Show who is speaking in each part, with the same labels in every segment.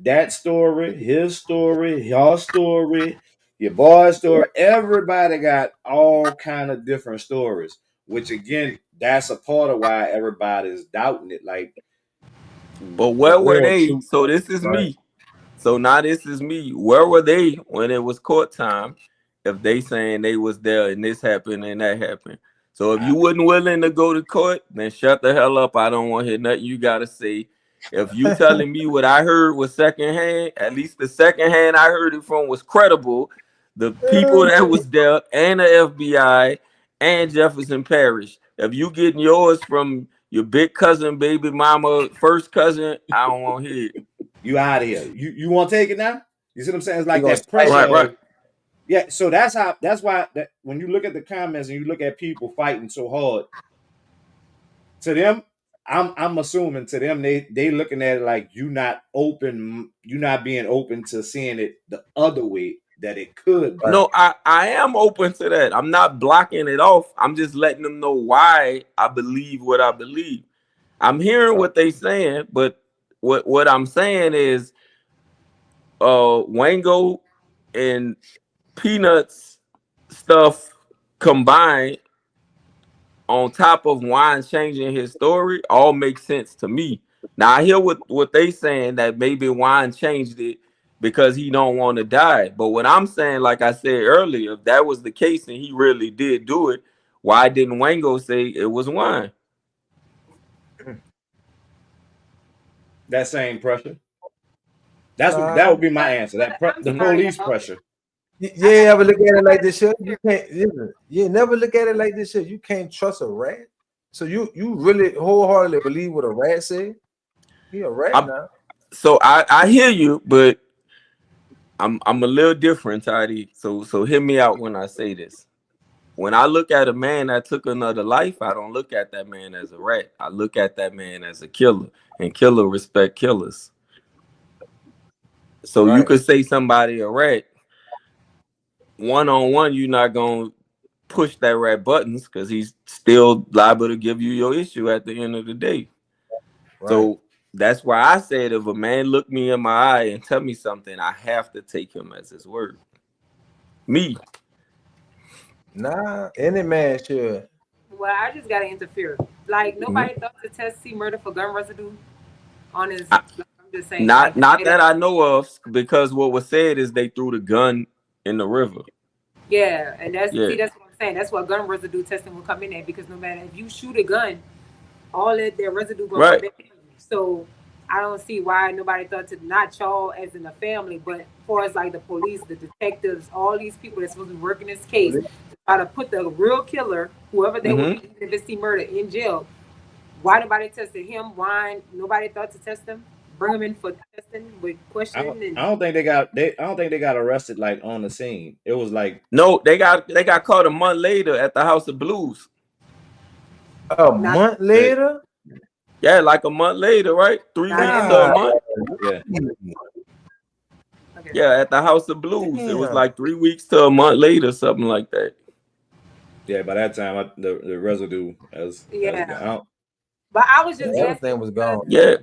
Speaker 1: that story, his story, your story, your boy's story. Everybody got all kind of different stories, which again, that's a part of why everybody's doubting it. Like
Speaker 2: But
Speaker 1: the
Speaker 2: where were
Speaker 1: real
Speaker 2: they?
Speaker 1: truth.
Speaker 2: So this is
Speaker 1: Right?
Speaker 2: me. So now this is me. Where were they when it was court time? If they saying they was there and this happened and that happened. So if
Speaker 1: I,
Speaker 2: you wasn't willing to go to court, then shut the hell up. I don't want to hear nothing you gotta say. If you telling me what I heard was secondhand, at least the second hand I heard it from was credible. The people that was there and the FBI and Jefferson Parish. If you getting yours from your big cousin, baby mama, first cousin, I don't want to hear it.
Speaker 1: you out of here. You want to take it now? You see what I'm saying? It's
Speaker 3: You
Speaker 1: like
Speaker 3: gonna
Speaker 1: that
Speaker 3: spike
Speaker 1: pressure
Speaker 2: Right,
Speaker 3: it?
Speaker 2: right.
Speaker 1: of yeah. So that's why when you look at the comments and you look at people fighting so hard, to them, I'm assuming to them they looking at it like you not being open to seeing it the other way that it could
Speaker 3: Right.
Speaker 1: be.
Speaker 2: No, I am open to that. I'm not blocking it off. I'm just letting them know why I believe what I believe. I'm hearing
Speaker 1: Right.
Speaker 2: what they saying, but what I'm saying is Wango and Peanuts stuff combined on top of Juan changing his story all makes sense to me. Now I hear what they saying that maybe Juan changed it because he don't want to die. But what I'm saying, like I said earlier, if that was the case and he really did do it, why didn't Wango say it was Juan?
Speaker 1: That same pressure. That
Speaker 3: Nah.
Speaker 1: would be my answer.
Speaker 4: But I'm
Speaker 1: The
Speaker 4: sorry,
Speaker 1: police
Speaker 4: y'all.
Speaker 1: pressure.
Speaker 3: You
Speaker 4: I
Speaker 3: ain't
Speaker 4: gotta,
Speaker 3: ever look at
Speaker 4: I
Speaker 3: it like
Speaker 4: gotta
Speaker 3: this shit.
Speaker 4: be
Speaker 3: You
Speaker 4: clear.
Speaker 3: can't. You never look at it like this shit. You can't trust a rat. So you really wholeheartedly believe what a rat said? He a rat
Speaker 2: I'm,
Speaker 3: now.
Speaker 2: so I hear you, but I'm a little different, Toddy. So hear me out when I say this. When I look at a man that took another life, I don't look at that man as a rat. I look at that man as a killer, and killer respect killers. So you
Speaker 3: Right.
Speaker 2: could say somebody a rat. One on one, you're not gonna push that rat buttons because he's still liable to give you your issue at the end of the day.
Speaker 3: Right.
Speaker 2: So that's why I said if a man look me in my eye and tell me something, I have to take him as his word. Me.
Speaker 3: Nah. Any man should.
Speaker 4: Well, I just gotta interfere. Like
Speaker 2: Mhm.
Speaker 4: nobody thought to test C murder for gun residue on his.
Speaker 2: I,
Speaker 4: Like, I'm just saying,
Speaker 2: not
Speaker 4: like
Speaker 2: not
Speaker 4: it,
Speaker 2: that I know of, because what was said is they threw the gun in the river.
Speaker 4: yeah, and that's
Speaker 2: Yeah.
Speaker 4: see that's what I'm saying. That's what gun residue testing will come in at because no matter if you shoot a gun, all that residue gonna come
Speaker 2: Right.
Speaker 4: back to you. So I don't see why nobody thought to not y'all as in the family, but for as like the police, the detectives, all these people that's supposed to be working this case to try to put the real killer, whoever they would be,
Speaker 2: Hmm.
Speaker 4: even if it's the murder, in jail. Why nobody tested him? Why nobody thought to test him? Bring him in for testing with questioning and
Speaker 1: I don't think I don't think they got arrested like on the scene. It was like
Speaker 2: No, they got caught a month later at the House of Blues.
Speaker 3: A
Speaker 4: not
Speaker 3: month
Speaker 1: they,
Speaker 3: later.
Speaker 2: Yeah, like a month later, right? 3 weeks to a
Speaker 3: God.
Speaker 4: everybody.
Speaker 2: month.
Speaker 1: yeah.
Speaker 4: Okay.
Speaker 2: Yeah, at the House of Blues. It was
Speaker 3: Damn.
Speaker 2: like 3 weeks to a month later, something like that.
Speaker 1: Yeah, by that time the residue as
Speaker 4: Yeah.
Speaker 1: gone.
Speaker 4: But I was just asking
Speaker 3: Everything was
Speaker 4: because
Speaker 3: gone.
Speaker 2: Yeah.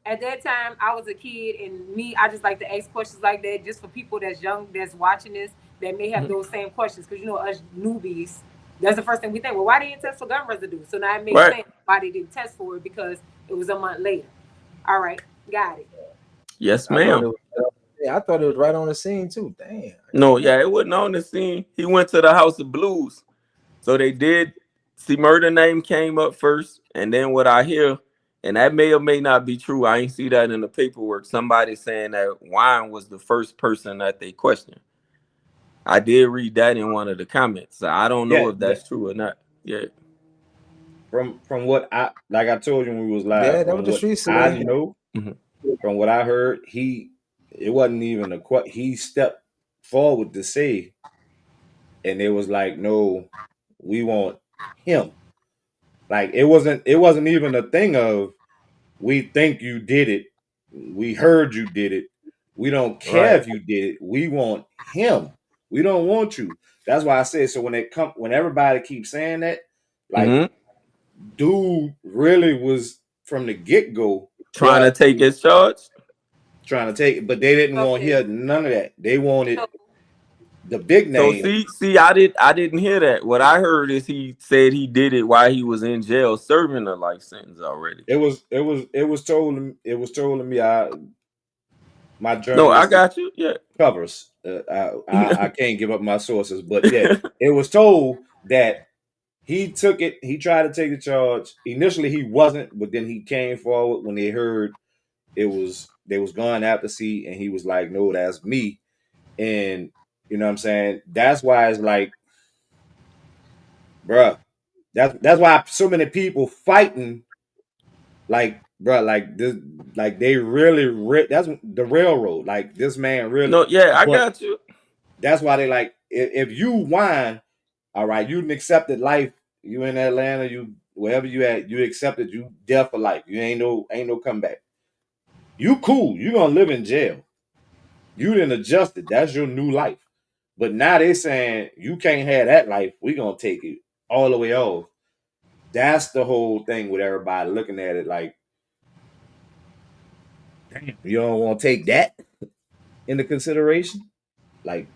Speaker 4: at that time I was a kid and me, I just like to ask questions like that just for people that's young that's watching this that may have
Speaker 2: Mhm.
Speaker 4: those same questions. Because you know us newbies, that's the first thing we think. Well, why didn't test for gun residue? So now it makes
Speaker 2: Right.
Speaker 4: sense why they didn't test for it because it was a month later. All right, got it.
Speaker 2: Yes,
Speaker 3: I thought
Speaker 2: ma'am.
Speaker 3: it was. Yeah, I thought it was right on the scene too. Damn.
Speaker 2: No, yeah, it wasn't on the scene. He went to the House of Blues. So they did see murder name came up first, and then what I hear, and that may or may not be true. I ain't see that in the paperwork. Somebody saying that Wine was the first person that they questioned. I did read that in one of the comments. So I don't know
Speaker 1: Yeah,
Speaker 2: if that's true or not. Yeah.
Speaker 1: from what I like I told you when we was live,
Speaker 3: Yeah, that what
Speaker 1: from
Speaker 3: the
Speaker 1: what
Speaker 3: street
Speaker 1: I
Speaker 3: said.
Speaker 1: know,
Speaker 2: Mhm.
Speaker 1: from what I heard, it wasn't even he stepped forward to say, and it was like, no, we want him. Like it wasn't even a thing of we think you did it, we heard you did it, we don't care
Speaker 3: Right.
Speaker 1: if you did it, we want him. We don't want you. That's why I said so when everybody keeps saying that, like
Speaker 2: Mhm.
Speaker 1: dude really was from the get go.
Speaker 2: Trying to
Speaker 1: Well,
Speaker 2: take his charge.
Speaker 1: trying to take it, but they didn't want to
Speaker 4: Okay.
Speaker 1: hear none of that. They wanted
Speaker 4: So
Speaker 1: the big
Speaker 2: So
Speaker 1: name.
Speaker 2: see, I didn't hear that. What I heard is he said he did it while he was in jail serving a life sentence already.
Speaker 1: It was told to me. My
Speaker 2: No, I
Speaker 1: journalistic
Speaker 2: got you. Yeah.
Speaker 1: covers. I can't give up my sources, but yeah, it was told that he took it. He tried to take the charge. Initially, he wasn't, but then he came forward when they heard they was going out to sea, and he was like, "No, that's me." And you know what I'm saying? That's why it's like, bruh, that's why so many people fighting, like, bruh, like this, like they really that's the railroad. Like this man really,
Speaker 2: No, yeah, I
Speaker 1: but
Speaker 2: got you.
Speaker 1: that's why they like, if you whine, all right, you accepted life. You in Atlanta, you wherever you at, you accepted you death for life. You ain't no comeback. You cool. You gonna live in jail. You didn't adjust it. That's your new life. But now they saying you can't have that life. We gonna take it all the way off. That's the whole thing with everybody looking at it like, damn, you don't want to take that into consideration. Like,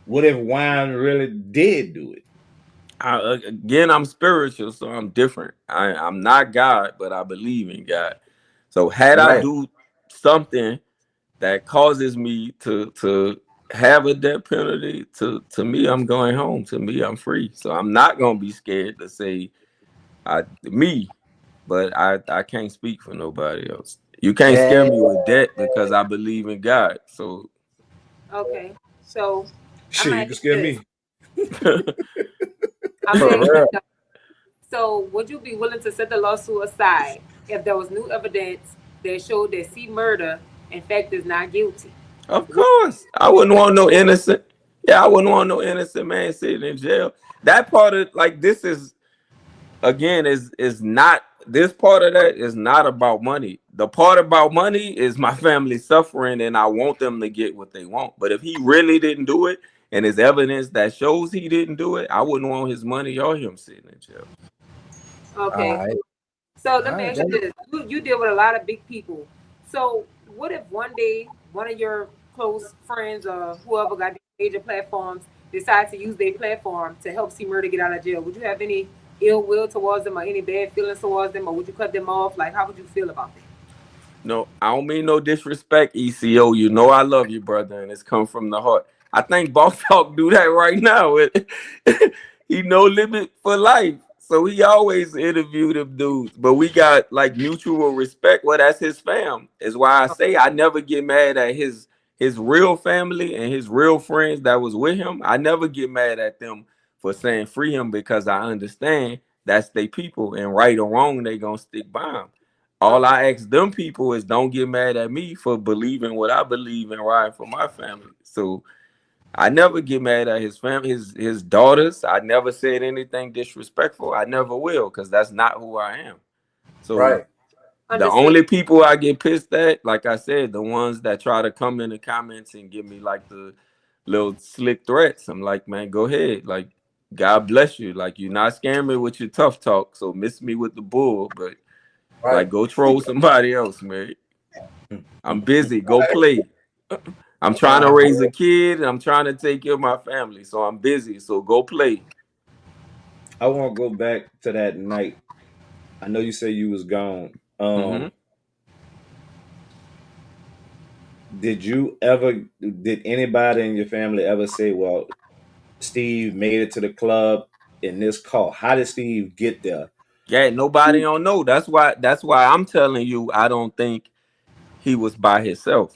Speaker 1: what if wine really did do it?
Speaker 2: Again, I'm spiritual, so I'm different. I'm not God, but I believe in God. So had I
Speaker 3: Right.
Speaker 2: do something that causes me to have a death penalty, to me, I'm going home. To me, I'm free. So I'm not gonna be scared to say me, but I can't speak for nobody else. You can't scare
Speaker 3: And
Speaker 2: me with debt because I believe in God. So
Speaker 4: okay. So I'm
Speaker 1: Shit,
Speaker 4: gonna
Speaker 1: you
Speaker 4: ask
Speaker 1: can
Speaker 4: you
Speaker 1: scare
Speaker 4: this.
Speaker 1: me.
Speaker 4: I'm
Speaker 3: for
Speaker 4: gonna ask you
Speaker 3: real,
Speaker 4: this. So would you be willing to set the lawsuit aside if there was new evidence that showed that C murder in fact is not guilty?
Speaker 2: of
Speaker 4: Would
Speaker 2: course, I
Speaker 4: you
Speaker 2: wouldn't
Speaker 4: set
Speaker 2: want
Speaker 4: the
Speaker 2: no
Speaker 4: lawsuit?
Speaker 2: innocent. Yeah, I wouldn't want no innocent man sitting in jail. That part of like this is again is not this part of that is not about money. The part about money is my family suffering and I want them to get what they want. But if he really didn't do it and there's evidence that shows he didn't do it, I wouldn't want his money or him sitting in jail.
Speaker 3: all
Speaker 4: Okay,
Speaker 3: right,
Speaker 4: cool. So
Speaker 3: all
Speaker 4: let me
Speaker 3: right,
Speaker 4: ask you
Speaker 3: then.
Speaker 4: this. You deal with a lot of big people. So what if one day one of your close friends or whoever got these major platforms decide to use their platform to help C Murder get out of jail? Would you have any ill will towards them or any bad feelings towards them, or would you cut them off? Like, how would you feel about that?
Speaker 2: No, I don't mean no disrespect, ECO. You know I love you, brother, and it's come from the heart. I think Boss Talk do that right now. He no limit for life. So he always interview them dudes. But we got like mutual respect. Well, that's his fam. Is why I say I never get mad at his real family and his real friends that was with him. I never get mad at them for saying free him because I understand that's their people and right or wrong, they gonna stick by him. All
Speaker 4: Okay.
Speaker 2: I ask them people is don't get mad at me for believing what I believe and riding for my family. So I never get mad at his family, his daughters. I never said anything disrespectful. I never will, because that's not who I am. So
Speaker 3: Right,
Speaker 2: the
Speaker 4: Understood.
Speaker 2: only people I get pissed at, like I said, the ones that try to come in the comments and give me like the little slick threats. I'm like, man, go ahead. Like, God bless you. Like, you're not scaring me with your tough talk. So miss me with the bull, but
Speaker 3: right.
Speaker 2: like, go troll somebody else, man. I'm busy. Go play. I'm trying to
Speaker 3: Uh,
Speaker 2: raise a kid and I'm trying to take care of my family. So I'm busy. So go play.
Speaker 1: I want to go back to that night. I know you say you was gone.
Speaker 2: Mm-hmm.
Speaker 1: Did anybody in your family ever say, well, Steve made it to the club in this car? How did Steve get there?
Speaker 2: Yeah, nobody don't know. That's why I'm telling you I don't think he was by himself.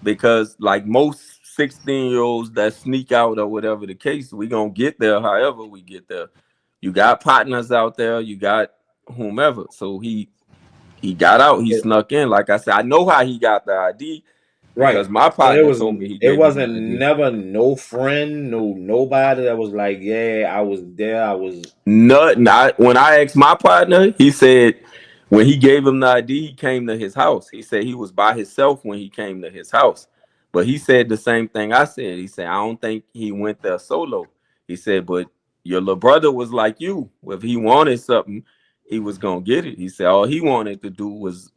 Speaker 2: Because like most 16-year-olds that sneak out or whatever the case, we gonna get there however we get there. You got partners out there, you got whomever. So he got out, he snuck in. Like I said, I know how he got the ID
Speaker 1: Right.
Speaker 2: because my
Speaker 1: So
Speaker 2: partner told me he
Speaker 1: it
Speaker 2: gave him the
Speaker 1: wasn't
Speaker 2: ID.
Speaker 1: never no friend, nobody that was like, yeah, I was there. I was
Speaker 2: Nothing. When I asked my partner, he said when he gave him the ID, he came to his house. He said he was by himself when he came to his house. But he said the same thing I said. He said, I don't think he went there solo. He said, but your little brother was like you. If he wanted something, he was gonna get it. He said all he wanted to do was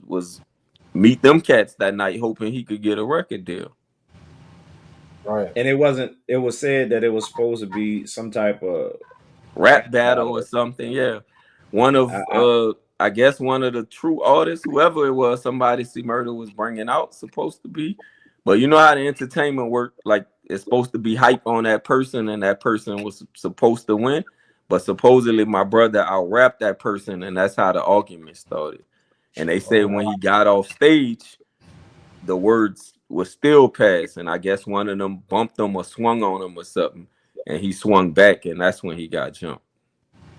Speaker 2: meet them cats that night, hoping he could get a record deal.
Speaker 3: Right.
Speaker 1: And it wasn't. It was said that it was supposed to be some type of
Speaker 2: Rap
Speaker 1: rap
Speaker 2: battle or
Speaker 1: battle.
Speaker 2: something. Yeah, one of
Speaker 1: I
Speaker 2: I guess one of the true artists, whoever it was, somebody C Murder was bringing out, supposed to be. But you know how the entertainment work, like it's supposed to be hype on that person, and that person was supposed to win. But supposedly my brother out rapped that person, and that's how the argument started. And they said when he got off stage, the words were still passed, and I guess one of them bumped him or swung on him or something, and he swung back, and that's when he got jumped.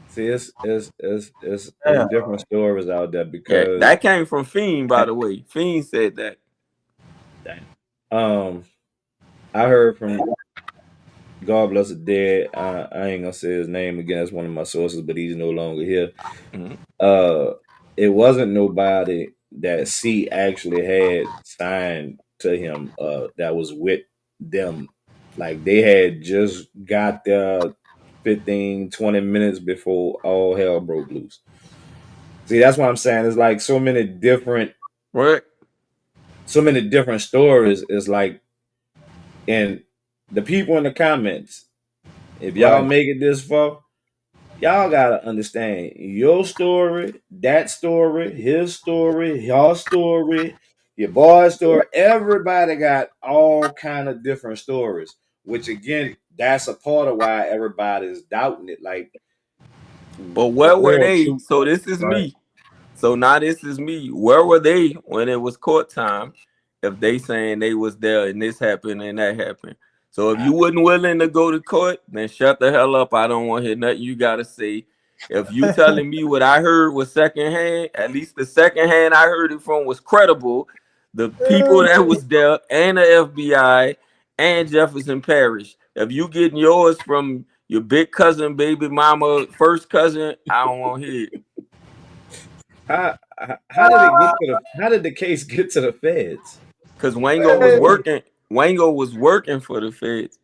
Speaker 1: see. It's
Speaker 3: Damn.
Speaker 1: different stories out there
Speaker 2: Yeah,
Speaker 1: because
Speaker 2: that came from Fiend, by the way. Fiend said that.
Speaker 1: um I heard from God bless the dead. I ain't gonna say his name again. That's one of my sources, but he's no longer here.
Speaker 2: Mhm.
Speaker 1: It wasn't nobody that C actually had signed to him. That was with them. Like they had just got there 15, 20 minutes before all hell broke loose. See, that's what I'm saying. It's like
Speaker 2: Right?
Speaker 1: so many different stories. It's like, and the people in the comments, if y'all
Speaker 3: Right.
Speaker 1: make it this far, y'all gotta understand your story, that story, his story, your story, your boy's story. Everybody got all kind of different stories, which again, that's a part of why everybody's doubting it. Like,
Speaker 2: But where were
Speaker 1: real
Speaker 2: they?
Speaker 1: truth.
Speaker 2: So this is
Speaker 3: Right.
Speaker 2: me. So now this is me. Where were they when it was court time? If they saying they was there and this happened and that happened. So if
Speaker 1: I,
Speaker 2: you wasn't willing to go to court, then shut the hell up. I don't want to hear nothing you gotta say. If you telling me what I heard was secondhand, at least the second hand I heard it from was credible. The people that was there and the FBI and Jefferson Parish. If you getting yours from your big cousin, baby mama, first cousin, I don't want to hear it.
Speaker 1: how did it get to how did the case get to the feds?
Speaker 2: Because Wango was working. Wango was working for the feds.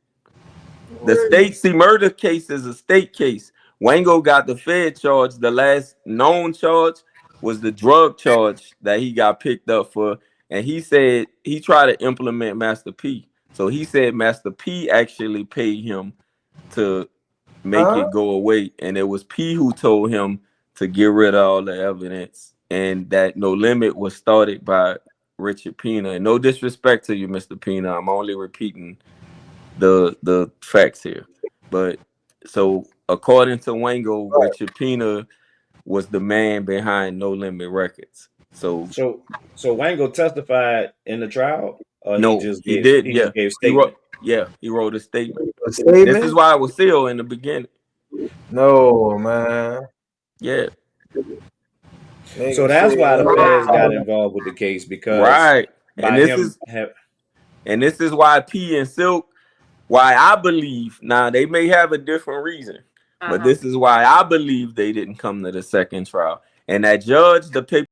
Speaker 2: The state see murder case is a state case. Wango got the Fed charge. The last known charge was the drug charge that he got picked up for. And he said he tried to implement Master P. So he said Master P actually paid him to make it go away. And it was P who told him to get rid of all the evidence. And that No Limit was started by Richard Pena. And no disrespect to you, Mr. Pena. I'm only repeating the facts here. But so according to Wango, Richard Pena was the man behind No Limit Records. So
Speaker 1: So Wango testified in the trial, or
Speaker 2: no, he did.
Speaker 1: he
Speaker 2: Yeah,
Speaker 1: just gave
Speaker 2: he wrote.
Speaker 1: statement.
Speaker 2: Yeah, he wrote a statement.
Speaker 3: A
Speaker 2: This is
Speaker 3: statement?
Speaker 2: why it was sealed in the beginning.
Speaker 3: No, man.
Speaker 2: Yeah,
Speaker 1: So
Speaker 3: Nigga
Speaker 1: that's why the feds got
Speaker 3: said,
Speaker 1: involved with the case because
Speaker 2: right. And
Speaker 1: by
Speaker 2: this
Speaker 1: him
Speaker 2: is
Speaker 1: have
Speaker 2: and this is why P and Silk. Why I believe now they may have a different reason, but this is why I believe they didn't come to the second trial. And that judge, the paper